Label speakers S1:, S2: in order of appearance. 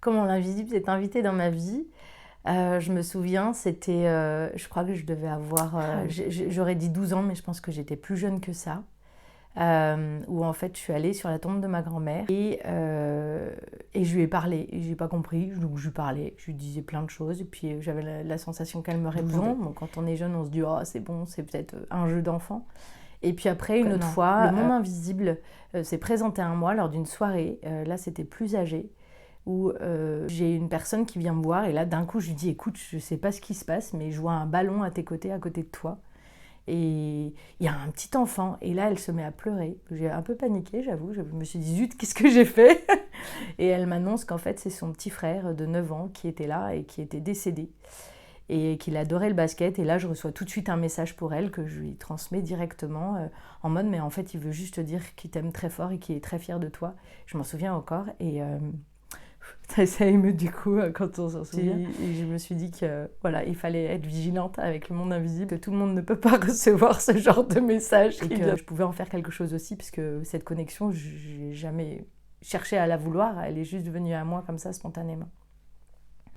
S1: Comment l'invisible s'est invité dans ma vie? Je me souviens, c'était, je crois que je devais avoir, j'aurais dit 12 ans, mais je pense que j'étais plus jeune que ça. Où en fait, je suis allée sur la tombe de ma grand-mère et je lui ai parlé. Et j'ai pas compris, donc je lui parlais, je lui disais plein de choses. Et puis j'avais la sensation qu'elle me répondait. Donc quand on est jeune, on se dit, oh, c'est bon, c'est peut-être un jeu d'enfant. Et puis après, une autre fois, le monde invisible s'est présenté à moi lors d'une soirée. Là, c'était plus âgé, où j'ai une personne qui vient me voir. Et là, d'un coup, je lui dis, écoute, je sais pas ce qui se passe, mais je vois un ballon à tes côtés, à côté de toi. Et il y a un petit enfant. Et là, elle se met à pleurer. J'ai un peu paniqué, j'avoue. Je me suis dit, zut, qu'est-ce que j'ai fait? Et elle m'annonce qu'en fait, c'est son petit frère de 9 ans qui était là et qui était décédé. Et qu'il adorait le basket. Et là, je reçois tout de suite un message pour elle que je lui transmets directement en mode, mais en fait, il veut juste te dire qu'il t'aime très fort et qu'il est très fier de toi. Je m'en souviens encore. Et ça émeut du coup quand on s'en souvient. Et je me suis dit que voilà, il fallait être vigilante avec le monde invisible, que tout le monde ne peut pas recevoir ce genre de message. Et que je pouvais en faire quelque chose aussi, parce que cette connexion, j'ai jamais cherché à la vouloir. Elle est juste venue à moi comme ça, spontanément.